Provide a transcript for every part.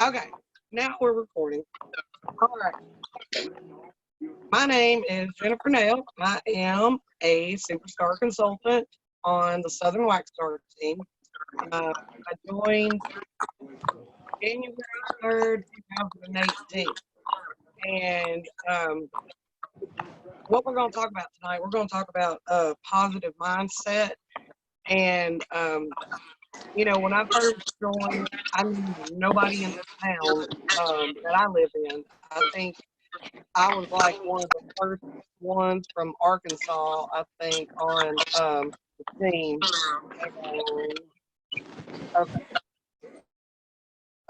Okay, now we're recording. All right. My name is Jennifer Nail. I am a superstar consultant on the Southern Wax Star team. I joined January 3rd, 2018. And what we're going to talk about tonight, we're going to talk about a positive mindset. And, you know, when I first joined, I knew nobody in the town that I live in. I think I was like one of the first ones from Arkansas, I think, on the team. Okay.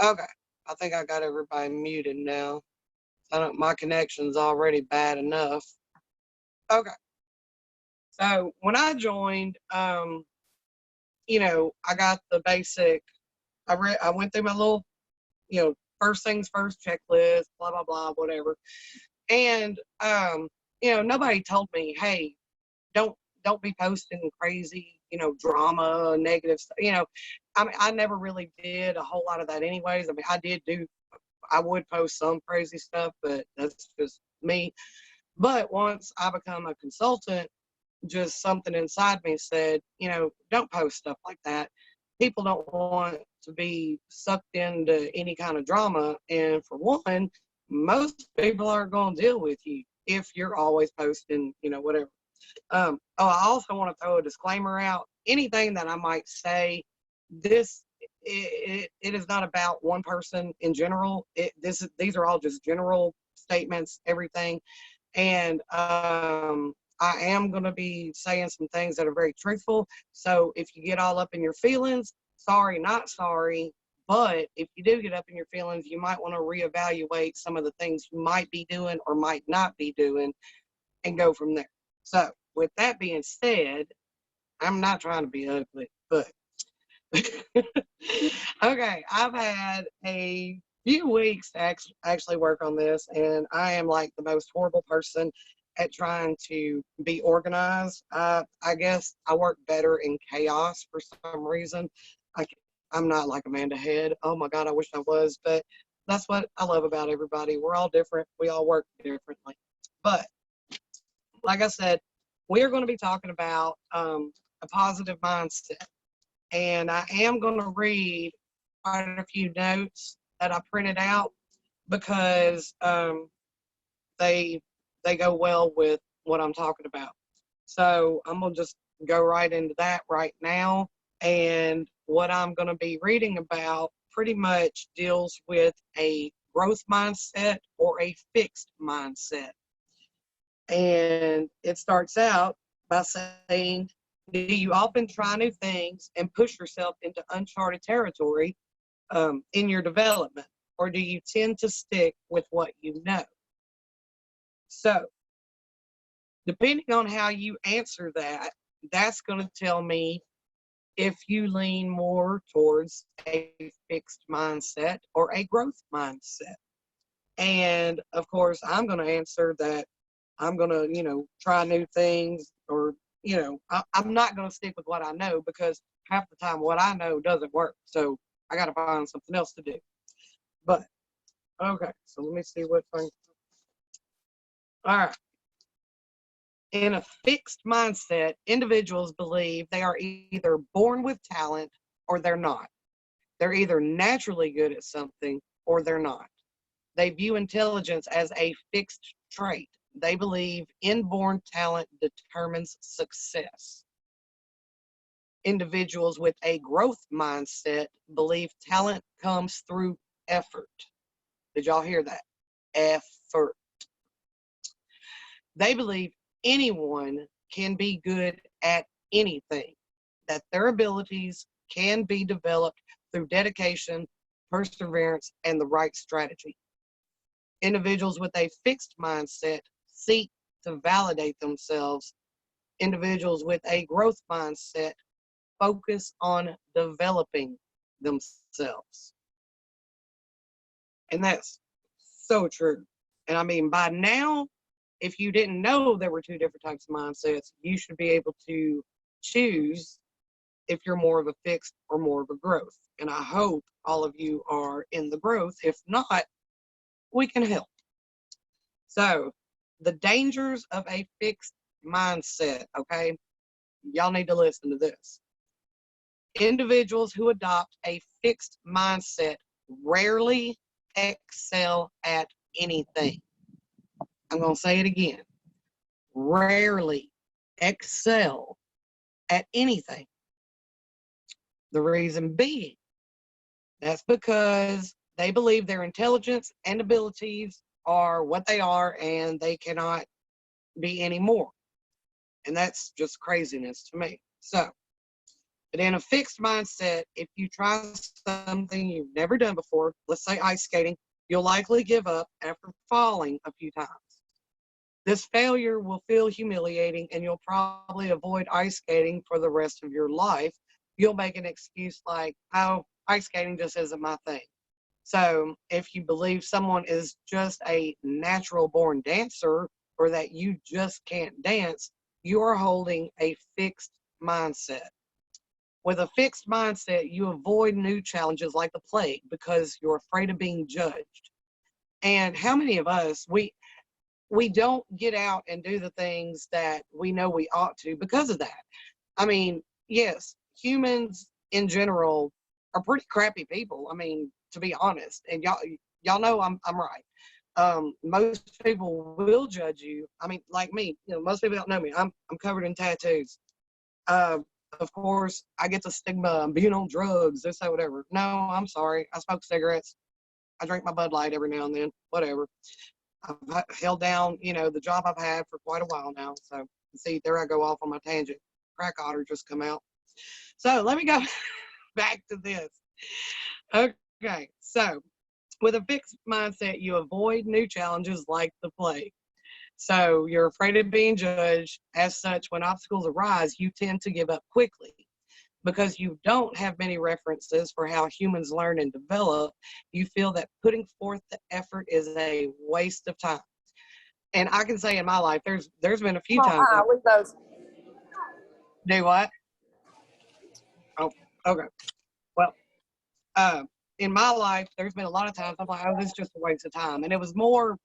Okay. I think I got everybody muted now. My connection's already bad enough. Okay. So when I joined, you know, I got the basic. I went through my little, you know, first things first checklist, blah blah blah, whatever. And you know, nobody told me, hey, don't be posting crazy, you know, drama, negative stuff. You know, I mean, I never really did a whole lot of that anyways. I mean, I would post some crazy stuff, but that's just me. But once I become a consultant, just something inside me said, you know, don't post stuff like that. People don't want to be sucked into any kind of drama. And for one, most people aren't going to deal with you if you're always posting, you know, whatever. I also want to throw a disclaimer out. Anything that I might say, it is not about one person in general. These are all just general statements, everything. And I am going to be saying some things that are very truthful. So if you get all up in your feelings, sorry, not sorry. But if you do get up in your feelings, you might want to reevaluate some of the things you might be doing or might not be doing and go from there. So with that being said, I'm not trying to be ugly, but okay, I've had a few weeks to actually work on this, and I am like the most horrible person at trying to be organized. I guess I work better in chaos for some reason. I, I'm not like Amanda Head. Oh my God, I wish I was, but that's what I love about everybody. We're all different. We all work differently. But like I said, we are going to be talking about a positive mindset. And I am going to read quite a few notes that I printed out because they go well with what I'm talking about. So I'm going to just go right into that right now. And what I'm going to be reading about pretty much deals with a growth mindset or a fixed mindset. And it starts out by saying, do you often try new things and push yourself into uncharted territory in your development? Or do you tend to stick with what you know? So, depending on how you answer that, that's going to tell me if you lean more towards a fixed mindset or a growth mindset. And of course, I'm going to answer that I'm going to, you know, try new things, or, you know, I'm not going to stick with what I know, because half the time what I know doesn't work. So I got to find something else to do. But, okay, so let me see what thing. All right. In a fixed mindset, individuals believe they are either born with talent or they're not. They're either naturally good at something or they're not. They view intelligence as a fixed trait. They believe inborn talent determines success. Individuals with a growth mindset believe talent comes through effort. Did y'all hear that? Effort. They believe anyone can be good at anything, that their abilities can be developed through dedication, perseverance, and the right strategy. Individuals with a fixed mindset seek to validate themselves. Individuals with a growth mindset focus on developing themselves. And that's so true. And I mean, by now, if you didn't know there were two different types of mindsets, you should be able to choose if you're more of a fixed or more of a growth. And I hope all of you are in the growth. If not, we can help. So, the dangers of a fixed mindset, okay? Y'all need to listen to this. Individuals who adopt a fixed mindset rarely excel at anything. I'm going to say it again. Rarely excel at anything. The reason being, that's because they believe their intelligence and abilities are what they are and they cannot be any more. And that's just craziness to me. So, but in a fixed mindset, if you try something you've never done before, let's say ice skating, you'll likely give up after falling a few times. This failure will feel humiliating and you'll probably avoid ice skating for the rest of your life. You'll make an excuse like, oh, ice skating just isn't my thing. So if you believe someone is just a natural born dancer or that you just can't dance, you are holding a fixed mindset. With a fixed mindset, you avoid new challenges like the plague because you're afraid of being judged. And how many of us, we don't get out and do the things that we know we ought to because of that? I mean, yes, humans in general are pretty crappy people. I mean, to be honest, and y'all know I'm right. Most people will judge you. I mean, like me, most people don't know me. I'm covered in tattoos. Of course, I get the stigma, I'm being on drugs, this, that, whatever. No, I'm sorry. I smoke cigarettes. I drink my Bud Light every now and then, whatever. I've held down, the job I've had for quite a while now. So, see, there I go off on my tangent. Crack otter just come out. So, let me go back to this. Okay, so with a fixed mindset, you avoid new challenges like the plague. So you're afraid of being judged. As such, when obstacles arise, you tend to give up quickly. Because you don't have many references for how humans learn and develop, you feel that putting forth the effort is a waste of time. And I can say in my life, there's been a few times that with those. do what? Oh, okay. Well, in my life, there's been a lot of times I'm like, oh, this is just a waste of time. And it was more,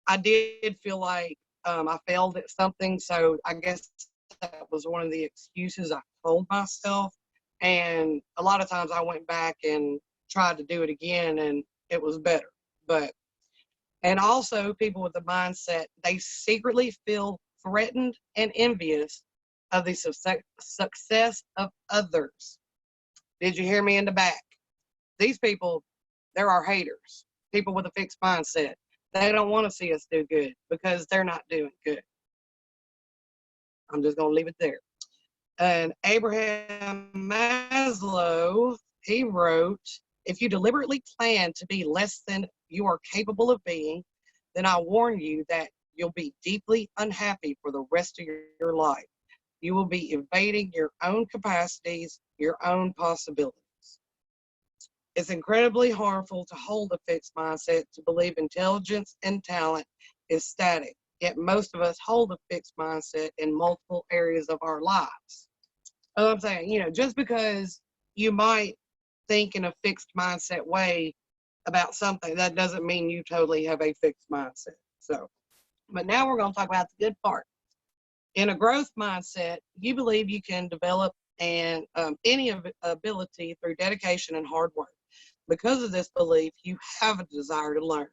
I did feel like I failed at something. So I guess that was one of the excuses I told myself. And a lot of times I went back and tried to do it again and it was better. And also people with the mindset, they secretly feel threatened and envious of the success of others. Did you hear me in the back? These people, they're our haters. People with a fixed mindset. They don't want to see us do good because they're not doing good. I'm just going to leave it there. And Abraham Maslow, he wrote, if you deliberately plan to be less than you are capable of being, then I warn you that you'll be deeply unhappy for the rest of your life. You will be evading your own capacities, your own possibilities. It's incredibly harmful to hold a fixed mindset, to believe intelligence and talent is static. Yet most of us hold a fixed mindset in multiple areas of our lives. I'm saying, just because you might think in a fixed mindset way about something, that doesn't mean you totally have a fixed mindset. So, but now we're going to talk about the good part. In a growth mindset, you believe you can develop any ability through dedication and hard work. Because of this belief, you have a desire to learn.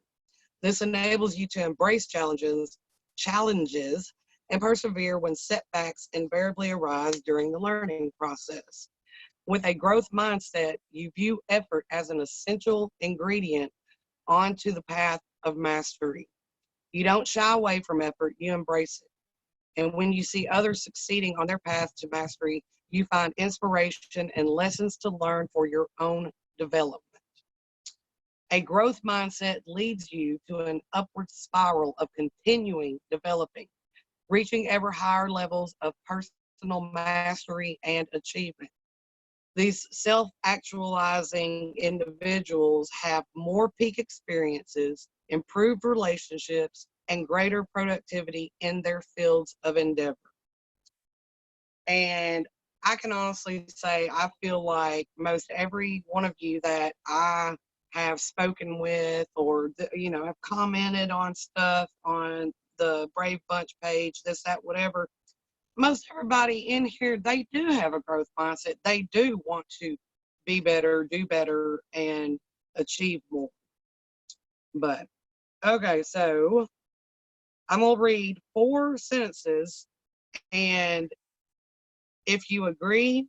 This enables you to embrace challenges, and persevere when setbacks invariably arise during the learning process. With a growth mindset, you view effort as an essential ingredient onto the path of mastery. You don't shy away from effort, you embrace it. And when you see others succeeding on their path to mastery, you find inspiration and lessons to learn for your own development. A growth mindset leads you to an upward spiral of continuing developing, reaching ever higher levels of personal mastery and achievement. These self-actualizing individuals have more peak experiences, improved relationships, and greater productivity in their fields of endeavor. And I can honestly say I feel like most every one of you that I have spoken with or, have commented on stuff on the Brave Bunch page, this, that, whatever, most everybody in here, they do have a growth mindset. They do want to be better, do better, and achieve more. But, okay, so I'm going to read 4 sentences, and if you agree,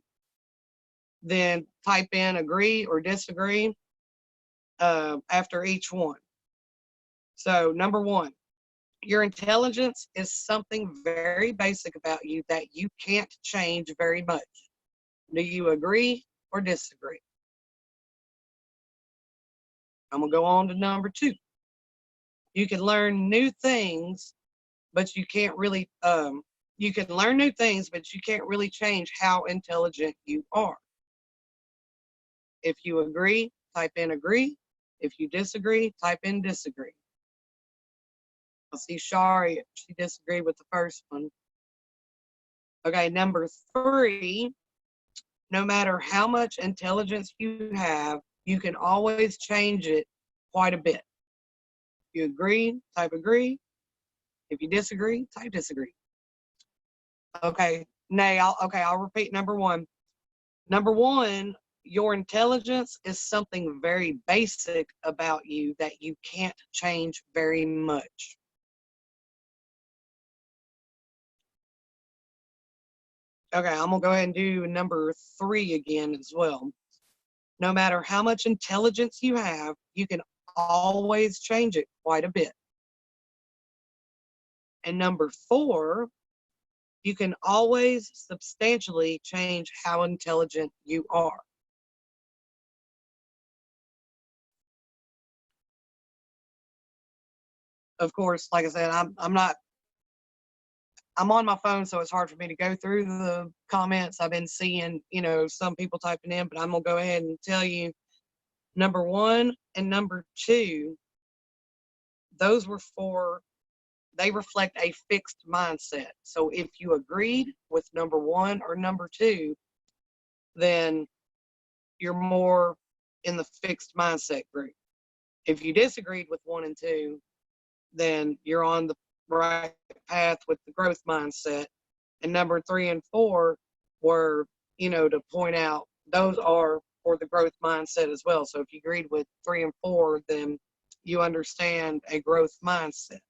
then type in agree or disagree after each one. So, number 1, your intelligence is something very basic about you that you can't change very much. Do you agree or disagree? I'm going to go on to number 2. You can learn new things, but you can't really, you can learn new things, but you can't really change how intelligent you are. If you agree, type in agree. If you disagree, type in disagree. I see Shari, she disagreed with the first one. Okay, number 3, no matter how much intelligence you have, you can always change it quite a bit. If you agree, type agree. If you disagree, type disagree. Okay, I'll repeat number 1. Number 1, your intelligence is something very basic about you that you can't change very much. Okay, I'm going to go ahead and do number 3 again as well. No matter how much intelligence you have, you can always change it quite a bit. And number 4, you can always substantially change how intelligent you are. Of course, like I said, I'm on my phone, so it's hard for me to go through the comments. I've been seeing, some people typing in, but I'm going to go ahead and tell you number 1 and number 2, those were they reflect a fixed mindset. So if you agreed with number 1 or number 2, then you're more in the fixed mindset group. If you disagreed with 1 and 2, then you're on the right path with the growth mindset. And number 3 and 4 were, to point out those are for the growth mindset as well. So if you agreed with 3 and 4, then you understand a growth mindset.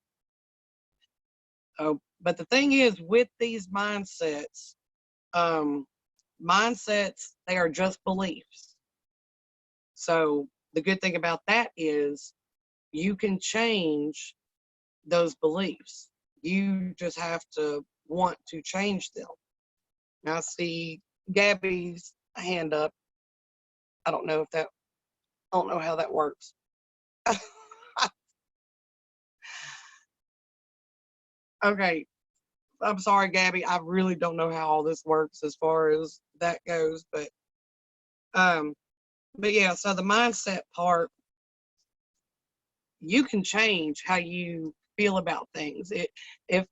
But the thing is, with these mindsets, they are just beliefs. So the good thing about that is you can change those beliefs. You just have to want to change them. Now I see Gabby's hand up. I don't know how that works. Okay. I'm sorry, Gabby. I really don't know how all this works as far as that goes, but yeah, so the mindset part, you can change how you feel about things. If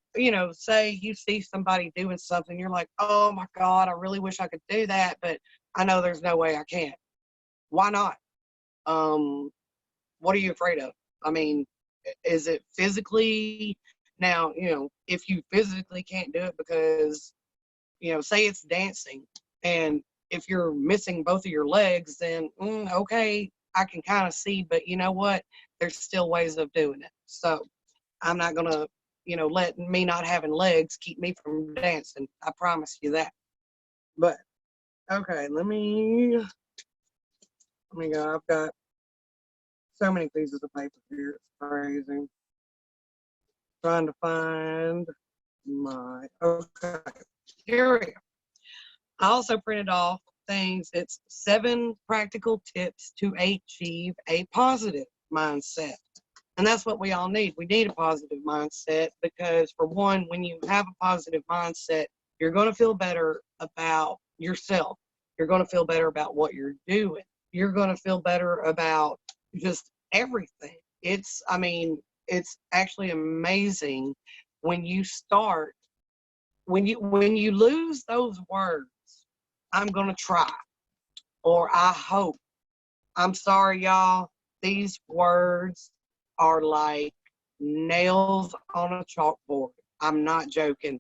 say you see somebody doing something, you're like, oh my God, I really wish I could do that, but I know there's no way I can. Why not? What are you afraid of? I mean, is it physically? Now, if you physically can't do it because, say it's dancing, and if you're missing both of your legs, then okay, I can kind of see, but you know what? There's still ways of doing it. So I'm not gonna, let me not having legs keep me from dancing. I promise you that. But okay, let me go. I've got so many pieces of paper here. It's crazy. Trying to find okay. Here we go. I also printed off things. It's 7 practical tips to achieve a positive mindset. And that's what we all need. We need a positive mindset because, for one, when you have a positive mindset, you're going to feel better about yourself. You're going to feel better about what you're doing. You're going to feel better about just everything. It's actually amazing when you lose those words I'm going to try, or I hope. I'm sorry, y'all. These words are like nails on a chalkboard. I'm not joking.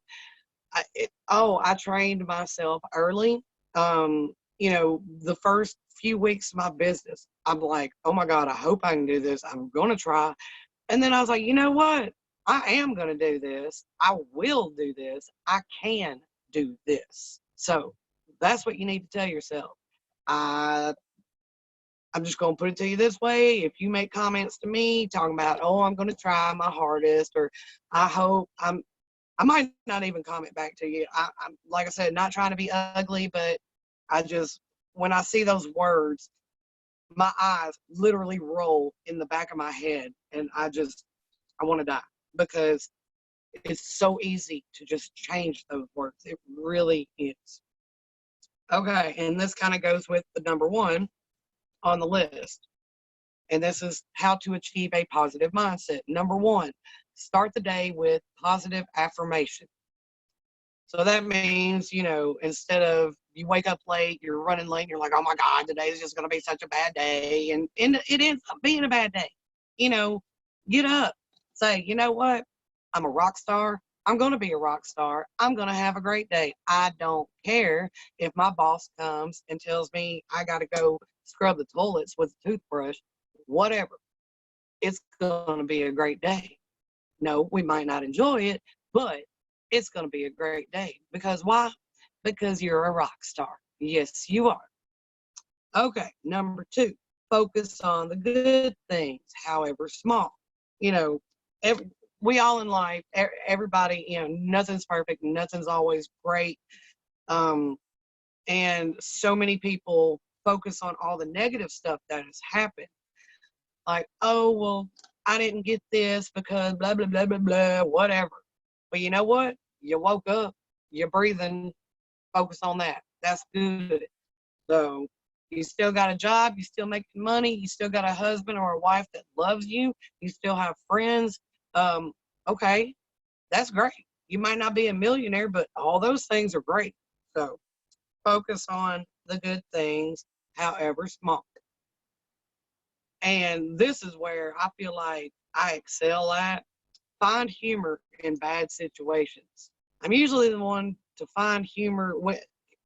I trained myself early. The first few weeks of my business, I'm like, oh my God, I hope I can do this. I'm going to try. And then I was like, you know what? I am going to do this. I will do this. I can do this. So that's what you need to tell yourself. I I'm just going to put it to you this way. If you make comments to me talking about, oh, I'm going to try my hardest, or I hope I might not even comment back to you. I'm, like I said, not trying to be ugly, but I just, when I see those words, my eyes literally roll in the back of my head, and I want to die because it's so easy to just change those words. It really is. Okay, and this kind of goes with the number one on the list. And this is how to achieve a positive mindset. Number one, start the day with positive affirmation. So that means, instead of you wake up late, you're running late, and you're like, oh my God, today is just going to be such a bad day. And it ends up being a bad day. Get up, say, you know what? I'm a rock star. I'm going to be a rock star. I'm going to have a great day. I don't care if my boss comes and tells me I got to go scrub the toilets with a toothbrush, whatever. It's going to be a great day. No, we might not enjoy it, but it's going to be a great day. Because why? Because you're a rock star. Yes, you are. Okay, number two, focus on the good things, however small. You know, every, we all in life, everybody, nothing's perfect, nothing's always great. Um, and so many people focus on all the negative stuff that has happened. Like, oh, well, I didn't get this because blah, blah, blah, blah, blah, whatever. But you know what? You woke up, you're breathing, focus on that. That's good. So you still got a job, you still making money, you still got a husband or a wife that loves you, you still have friends. Okay, that's great. You might not be a millionaire, but all those things are great. So focus on the good things, however small. And this is where I feel like I excel at. Find humor in bad situations. I'm usually the one to find humor when,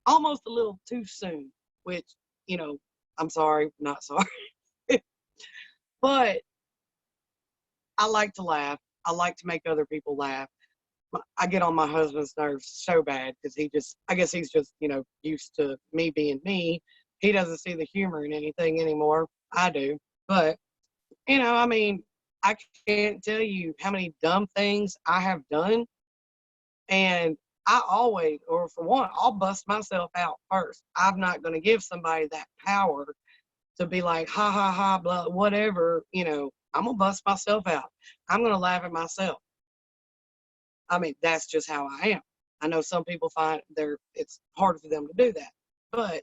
almost a little too soon, which, you know, I'm sorry, not sorry. But I like to laugh. I like to make other people laugh. I get on my husband's nerves so bad because I guess he's just, used to me being me. He doesn't see the humor in anything anymore. I do. But, I mean, I can't tell you how many dumb things I have done. And I always, or for one, I'll bust myself out first. I'm not going to give somebody that power to be like, ha, ha, ha, blah, whatever. I'm going to bust myself out. I'm going to laugh at myself. I mean, that's just how I am. I know some people find it's hard for them to do that. But,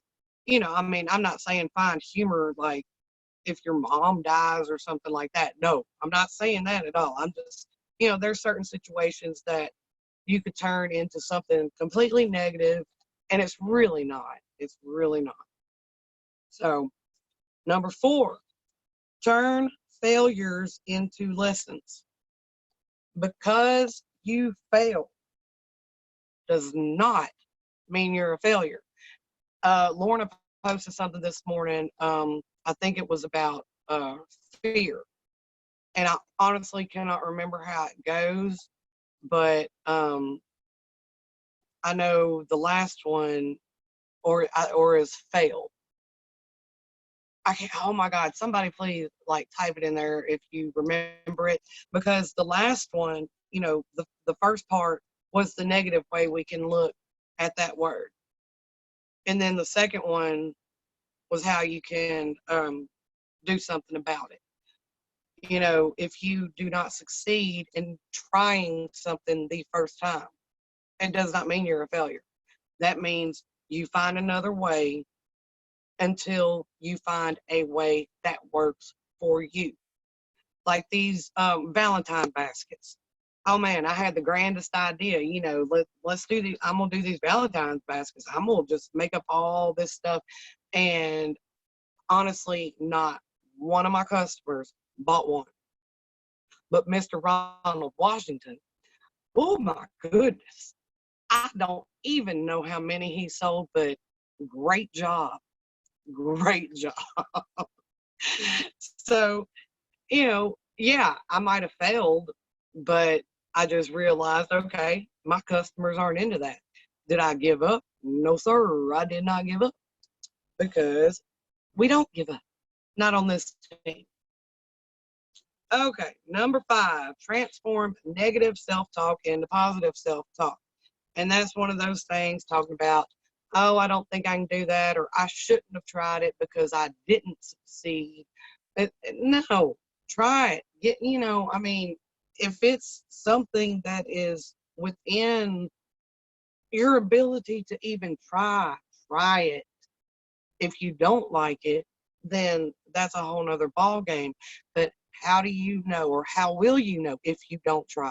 I mean, I'm not saying find humor like if your mom dies or something like that. No, I'm not saying that at all. I'm just, there's certain situations that you could turn into something completely negative, and it's really not. It's really not. So, number four, turn failures into lessons. Because you fail does not mean you're a failure. Lorna posted something this morning. I think it was about fear. And I honestly cannot remember how it goes, but I know the last one or is fail. I can't, oh my God, somebody please like type it in there if you remember it, because the last one, the first part was the negative way we can look at that word. And then the second one was how you can do something about it. If you do not succeed in trying something the first time, it does not mean you're a failure. That means you find another way until you find a way that works for you. Like these Valentine baskets. oh man, I had the grandest idea. Let's do these. I'm gonna do these Valentine's baskets. I'm gonna just make up all this stuff. And honestly, not one of my customers bought one. But Mr. Ronald Washington, oh my goodness, I don't even know how many he sold, but great job, great job. So, yeah, I might have failed, but I just realized, okay, my customers aren't into that. Did I give up? No, sir, I did not give up, because we don't give up, not on this team. Okay, number 5, transform negative self-talk into positive self-talk. And that's one of those things talking about, oh, I don't think I can do that, or I shouldn't have tried it because I didn't succeed. No, try it. I mean, if it's something that is within your ability to even try it. If you don't like it, then that's a whole nother ball game. But how do you know, or how will you know if you don't try?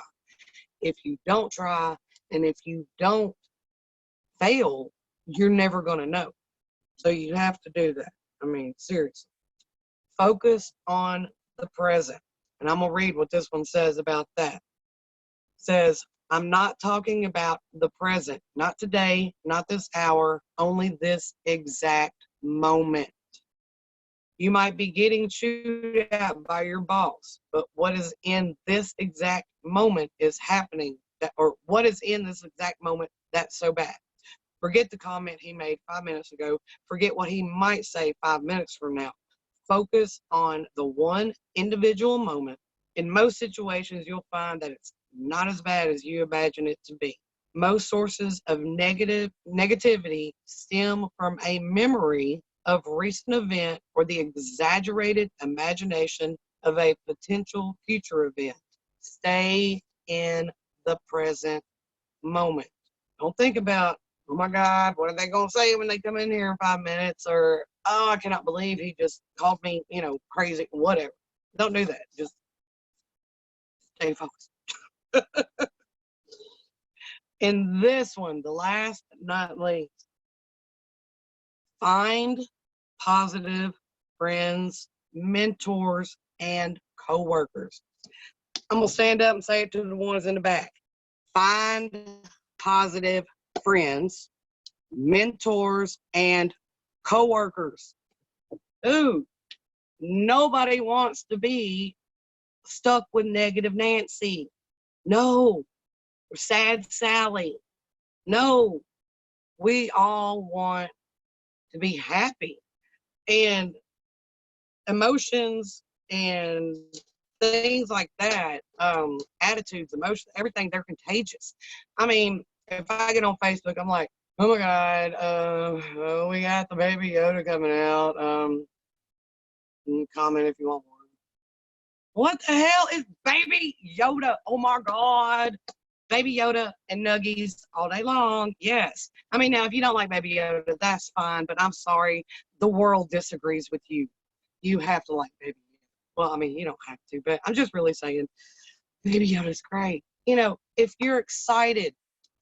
If you don't try, and if you don't fail, you're never going to know. So you have to do that. I mean, seriously. Focus on the present. And I'm going to read what this one says about that. It says, I'm not talking about the present, not today, not this hour, only this exact moment. You might be getting chewed out by your boss, but what is in this exact moment is happening, or what is in this exact moment that's so bad. Forget the comment he made 5 minutes ago. Forget what he might say 5 minutes from now. Focus on the one individual moment. In most situations, you'll find that it's not as bad as you imagine it to be. Most sources of negativity stem from a memory of recent event or the exaggerated imagination of a potential future event. Stay in the present moment. Don't think about, oh my God, what are they going to say when they come in here in 5 minutes? Or, oh, I cannot believe he just called me, crazy, whatever. Don't do that. Just stay focused. And this one, the last but not least, find positive friends, mentors, and coworkers. I'm going to stand up and say it to the ones in the back. Find positive friends, mentors, and coworkers. Ooh, nobody wants to be stuck with negative Nancy. No. Or sad Sally. No. We all want to be happy. And emotions and things like that, attitudes, emotions, everything, they're contagious. I mean, if I get on Facebook, I'm like, oh my God, we got the Baby Yoda coming out. Comment if you want one. What the hell is Baby Yoda? Oh my God. Baby Yoda and Nuggies all day long. Yes. I mean, now, if you don't like Baby Yoda, that's fine, but I'm sorry. The world disagrees with you. You have to like Baby Yoda. Well, I mean, you don't have to, but I'm just really saying Baby Yoda's great. If you're excited,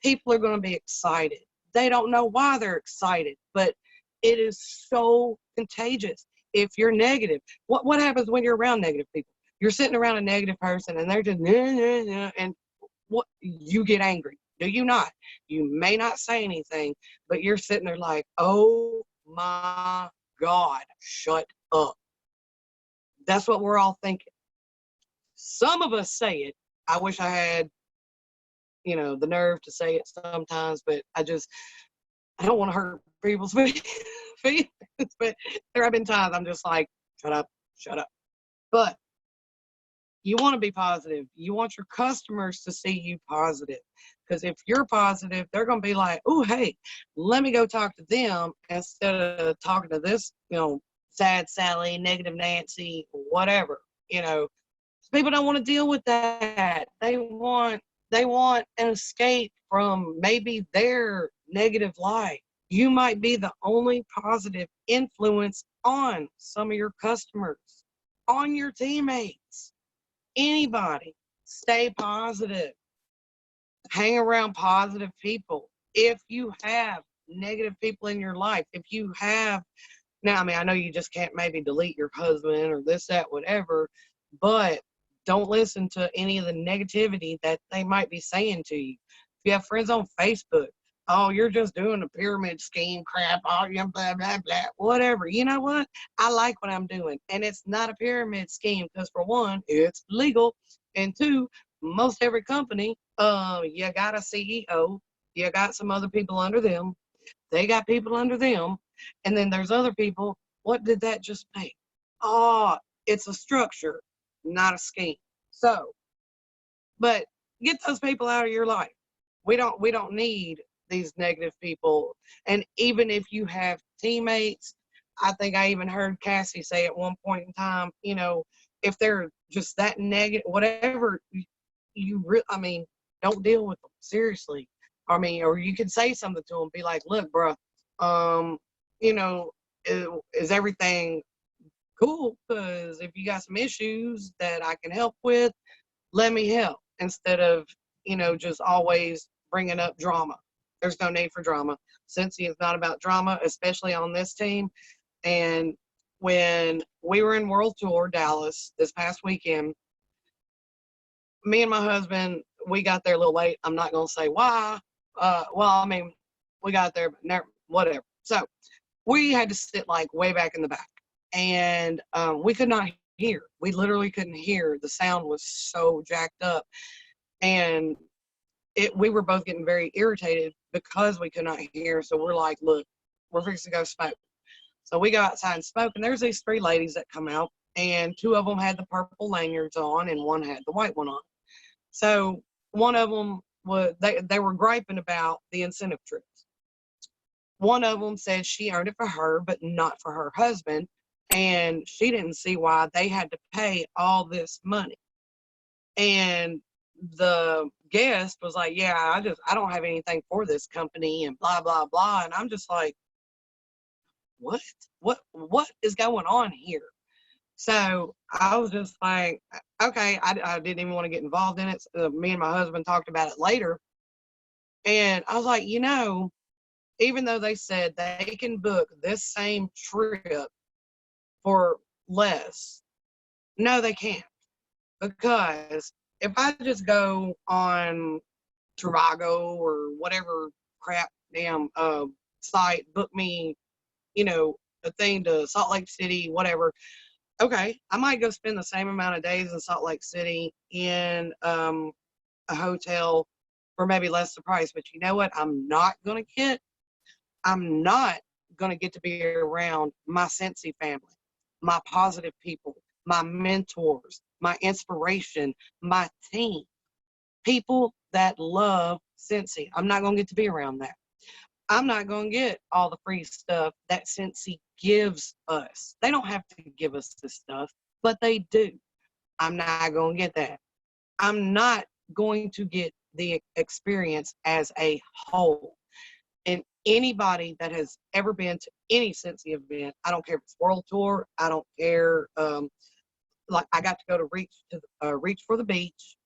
people are going to be excited. They don't know why they're excited, but it is so contagious. If you're negative, what happens when you're around negative people? You're sitting around a negative person and they're just, and what, you get angry. Do you not? You may not say anything, but you're sitting there like, oh my God, shut up. That's what we're all thinking. Some of us say it. I wish I had, the nerve to say it sometimes, but I don't want to hurt people's feelings. But there have been times I'm just like, shut up, shut up. But you want to be positive. You want your customers to see you positive. Because if you're positive, they're going to be like, oh, hey, let me go talk to them instead of talking to this, sad Sally, negative Nancy, whatever. People don't want to deal with that. They want an escape from maybe their negative life. You might be the only positive influence on some of your customers, on your teammates, anybody. Stay positive. Hang around positive people. If you have negative people in your life, if you have, now, I mean, I know you just can't maybe delete your husband or this, that, whatever, but don't listen to any of the negativity that they might be saying to you. If you have friends on Facebook, oh, you're just doing a pyramid scheme crap, oh, you blah, blah, blah, whatever. You know what? I like what I'm doing. And it's not a pyramid scheme because, for one, it's legal. And two, most every company, you got a CEO, you got some other people under them, they got people under them, and then there's other people. What did that just make? Oh, it's a structure, not a scheme. So, but get those people out of your life. We don't need these negative people. And even if you have teammates, I think I even heard Cassie say at one point in time, if they're just that negative, whatever I mean, don't deal with them seriously. I mean, or you can say something to them, be like, look, bro, um, you know, is everything cool? Because if you got some issues that I can help with, let me help, instead of, just always bringing up drama. There's no need for drama. Cincy is not about drama, especially on this team. And when we were in World Tour Dallas this past weekend, me and my husband, we got there a little late. I'm not going to say why. Well, I mean, we got there, but never, whatever. So we had to sit like way back in the back, and we could not hear. We literally couldn't hear. The sound was so jacked up, and we were both getting very irritated because we could not hear. So we're like, look, we're fixing to go smoke. So we go outside and smoke, and there's these three ladies that come out, and two of them had the purple lanyards on, and one had the white one on. So one of them they were griping about the incentive trips. One of them said she earned it for her, but not for her husband, and she didn't see why they had to pay all this money. And the guest was like, yeah, I don't have anything for this company, and blah, blah, blah. And I'm just like, what is going on here? So I was just like, okay, I didn't even want to get involved in it. Me and my husband talked about it later. And I was like, even though they said they can book this same trip for less, no, they can't. Because if I just go on Trivago or whatever crap damn site, book me, a thing to Salt Lake City, whatever. Okay, I might go spend the same amount of days in Salt Lake City in a hotel for maybe less the price. But you know what? I'm not going to get to be around my Cincy family, my positive people, my mentors, my inspiration, my team, people that love Cincy. I'm not going to get to be around that. I'm not going to get all the free stuff that Cincy gives us. They don't have to give us this stuff, but they do. I'm not going to get that. I'm not going to get the experience as a whole. And anybody that has ever been to any Cincy event, I don't care if it's World Tour, I don't care. Like I got to go to Reach for the Beach.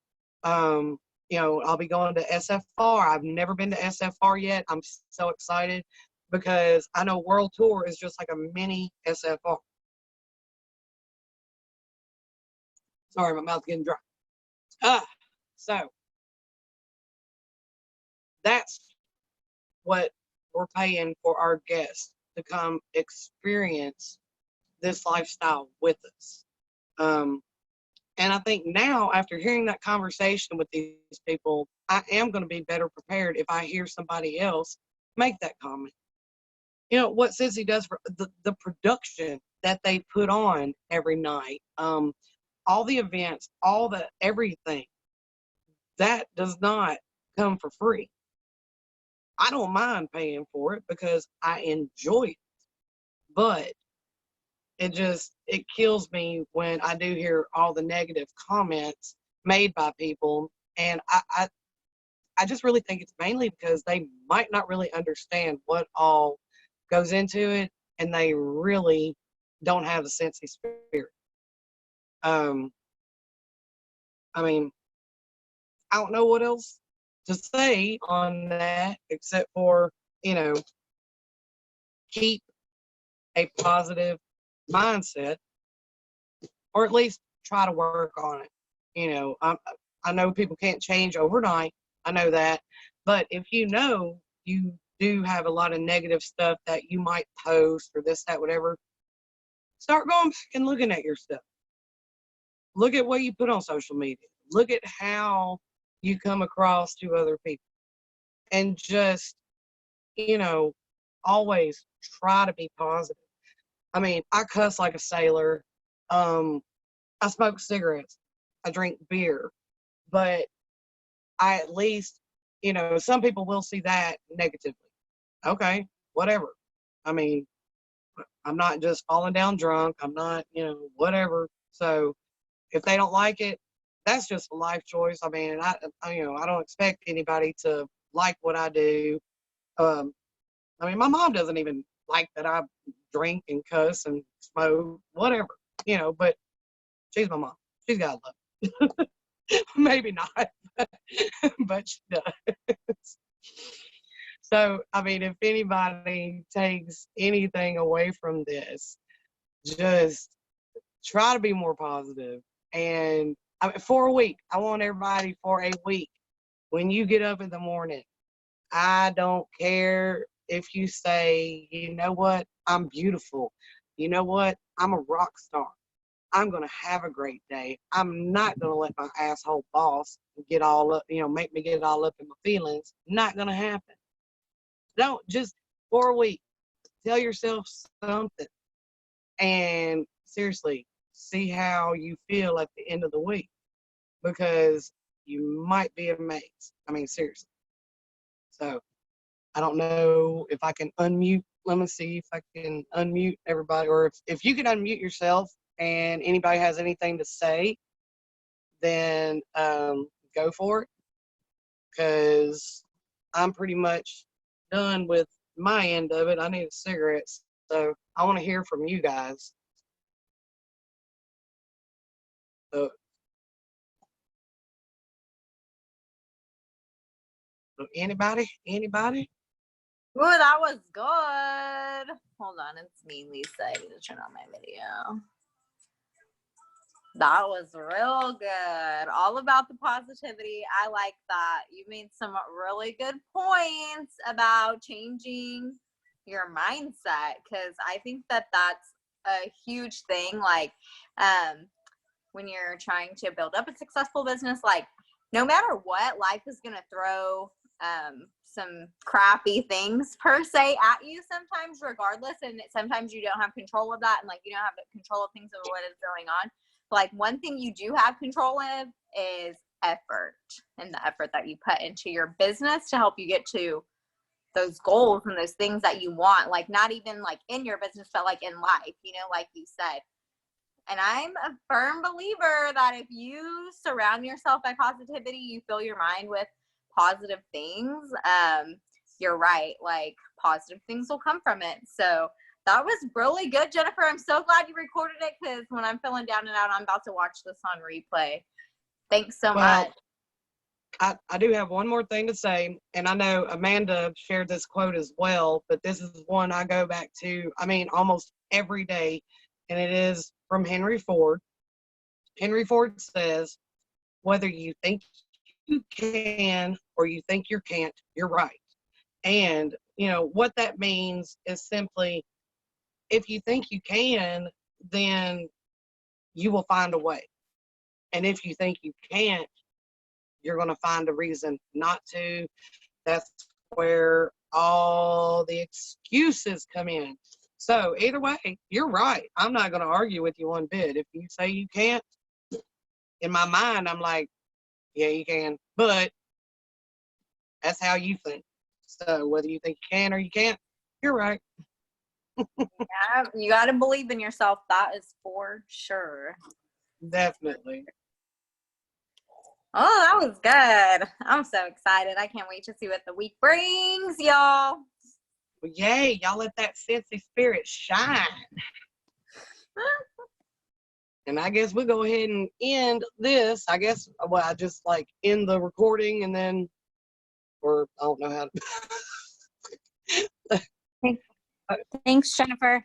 I'll be going to SFR. I've never been to SFR yet. I'm so excited because I know World Tour is just like a mini SFR. Sorry, my mouth's getting dry. So that's what we're paying for our guests to come experience this lifestyle with us. And I think now, after hearing that conversation with these people, I am going to be better prepared if I hear somebody else make that comment. What Cincy does for the production that they put on every night, all the events, everything, that does not come for free. I don't mind paying for it because I enjoy it, but it kills me when I do hear all the negative comments made by people. And I just really think it's mainly because they might not really understand what all goes into it, and they really don't have the Cincy spirit. I mean, I don't know what else to say on that except for, you know, keep a positive mindset, or at least try to work on it. You know, I know people can't change overnight. I know that. But if you know you do have a lot of negative stuff that you might post or this, that, whatever, start going back and looking at your stuff. Look at what you put on social media. Look at how you come across to other people. And just, you know, always try to be positive. I mean, I cuss like a sailor. I smoke cigarettes. I drink beer. But I at least, you know, some people will see that negatively. Okay, whatever. I mean, I'm not just falling down drunk. I'm not, you know, whatever. So if they don't like it, that's just a life choice. I mean, you know, I don't expect anybody to like what I do. Um, I mean, my mom doesn't even like that I drink and cuss and smoke, whatever, you know, but she's my mom. She's got love. Maybe not, but she does. So, I mean, if anybody takes anything away from this, just try to be more positive. And I mean, for a week, I want everybody for a week. When you get up in the morning, I don't care if you say, you know what, I'm beautiful. You know what, I'm a rock star. I'm going to have a great day. I'm not going to let my asshole boss get all up, you know, make me get all up in my feelings. Not going to happen. Don't just for a week, tell yourself something. And seriously, see how you feel at the end of the week, because you might be amazed. I mean, seriously. So I don't know if I can unmute. Let me see if I can unmute everybody, or if you can unmute yourself and anybody has anything to say, then go for it, because I'm pretty much done with my end of it. I need a cigarette, so I want to hear from you guys. So, anybody? Ooh, that was good. Hold on, it's me, Lisa. I need to turn on my video. That was real good. All about the positivity. I like that. You made some really good points about changing your mindset, because I think that that's a huge thing. Like, when you're trying to build up a successful business, like, no matter what, life is going to throw some crappy things per se at you sometimes, regardless. And sometimes you don't have control of that. And like, you don't have control of things of what is going on. But like, one thing you do have control of is effort, and the effort that you put into your business to help you get to those goals and those things that you want. Like, not even like in your business, but like in life, you know, like you said. And I'm a firm believer that if you surround yourself by positivity, you fill your mind with positive things, you're right, like positive things will come from it. So that was really good, Jennifer. I'm so glad you recorded it, because when I'm feeling down and out, I'm about to watch this on replay. Thanks so much. I do have one more thing to say, and I know Amanda shared this quote as well, but this is one I go back to, I mean, almost every day, and it is from Henry Ford. Henry Ford says, whether you think you can or you think you can't, you're right. And, you know, what that means is simply, if you think you can, then you will find a way. And if you think you can't, you're going to find a reason not to. That's where all the excuses come in. So either way, you're right. I'm not going to argue with you one bit. If you say you can't, in my mind, I'm like, yeah, you can. But that's how you think. So whether you think you can or you can't, you're right. Yeah, you got to believe in yourself. That is for sure. Definitely. Oh, that was good. I'm so excited. I can't wait to see what the week brings, y'all. Well, yay, y'all let that Cincy spirit shine. And I guess we'll go ahead and end this. I guess, well, I just like end the recording and then, or I don't know how to. Thanks, Jennifer.